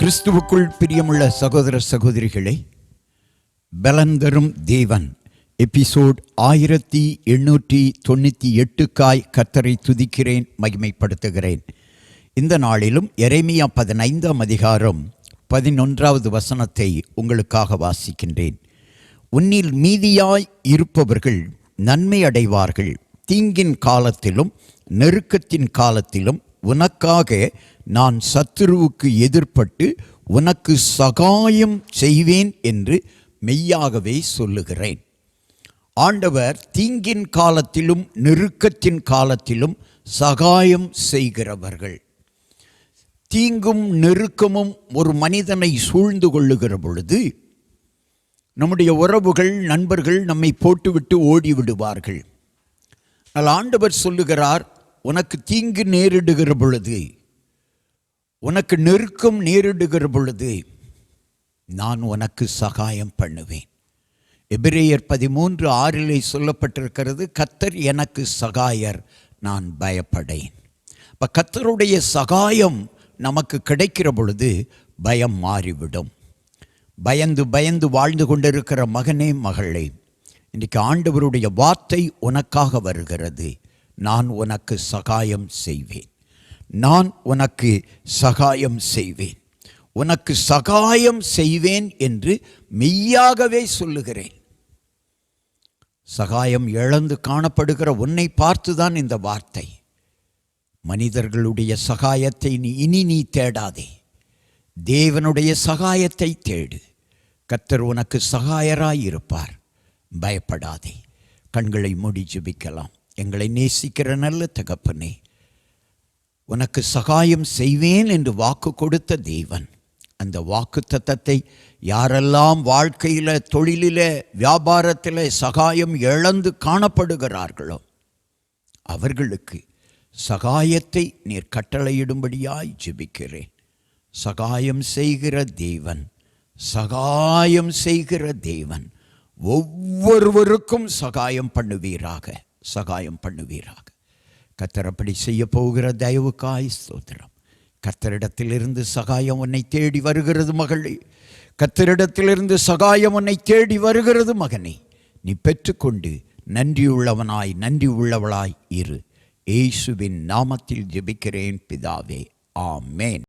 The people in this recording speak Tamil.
கிறிஸ்துவுக்குள் பிரியமுள்ள சகோதர சகோதரிகளே, பலன் தரும் தேவன் எபிசோட் 1898 கர்த்தரை துதிக்கிறேன், மகிமைப்படுத்துகிறேன். இந்த நாளிலும் எரேமியா 15ஆம் அதிகாரம் 11வது வசனத்தை உங்களுக்காக வாசிக்கின்றேன். உன்னில் மீதியாய் இருப்பவர்கள் நன்மை அடைவார்கள், தீங்கின் காலத்திலும் நெருக்கத்தின் காலத்திலும் உனக்காக நான் சத்துருவுக்கு எதிர்ப்பட்டு உனக்கு சகாயம் செய்வேன் என்று மெய்யாகவே சொல்லுகிறேன். ஆண்டவர் தீங்கின் காலத்திலும் நெருக்கத்தின் காலத்திலும் சகாயம் செய்கிறவர்கள். தீங்கும் நெருக்கமும் ஒரு மனிதனை சூழ்ந்து கொள்ளுகிற பொழுது நம்முடைய உறவுகள், நண்பர்கள் நம்மை போட்டுவிட்டு ஓடிவிடுவார்கள். ஆனால் ஆண்டவர் சொல்லுகிறார், உனக்கு தீங்கு நேரிடுகிற பொழுது, உனக்கு நெருக்கம் நேரிடுகிற பொழுது நான் உனக்கு சகாயம் பண்ணுவேன். எபிரேயர் 13:6 சொல்லப்பட்டிருக்கிறது, கர்த்தர் எனக்கு சகாயர், நான் பயப்படேன். அப்போ கர்த்தருடைய சகாயம் நமக்கு கிடைக்கிற பொழுது பயம் மாறிவிடும். பயந்து பயந்து வாழ்ந்து கொண்டிருக்கிற மகனே, மகளே, இன்றைக்கு ஆண்டவருடைய வார்த்தை உனக்காக வருகிறது. நான் உனக்கு சகாயம் செய்வேன், நான் உனக்கு சகாயம் செய்வேன், உனக்கு சகாயம் செய்வேன் என்று மெய்யாகவே சொல்லுகிறேன். சகாயம் இழந்து காணப்படுகிற உன்னை பார்த்துதான் இந்த வார்த்தை. மனிதர்களுடைய சகாயத்தை நீ தேடாதே, தேவனுடைய சகாயத்தை தேடு. கர்த்தர் உனக்கு சகாயராய் இருப்பார், பயப்படாதே. கண்களை மூடி ஜெபிக்கலாம். எங்களை நேசிக்கிற நல்ல தகப்பனே, உனக்கு சகாயம் செய்வேன் என்று வாக்கு கொடுத்த தேவன், அந்த வாக்கு தத்தத்தை யாரெல்லாம் வாழ்க்கையில், தொழிலில், வியாபாரத்தில் சகாயம் இழந்து காணப்படுகிறார்களோ அவர்களுக்கு சகாயத்தை நீர் கட்டளையிடும்படியாய் ஜெபிக்கிறேன். சகாயம் செய்கிற தேவன், சகாயம் செய்கிற தேவன் ஒவ்வொருவருக்கும் சகாயம் பண்ணுவீராக, சகாயம் பண்ணுவீராக. கர்த்தர் அப்படி செய்ய போகிற தயவுக்காய் ஸ்தோத்திரம். கர்த்தரிடத்திலிருந்து சகாயம் உன்னை தேடி வருகிறது மகளே, கர்த்தரிடத்திலிருந்து சகாயம் உன்னை தேடி வருகிறது மகனே. நீ பெற்றுக்கொண்டு நன்றியுள்ளவனாய், நன்றி உள்ளவளாய் இரு. இயேசுவின் நாமத்தில் ஜெபிக்கிறேன் பிதாவே, ஆமென்.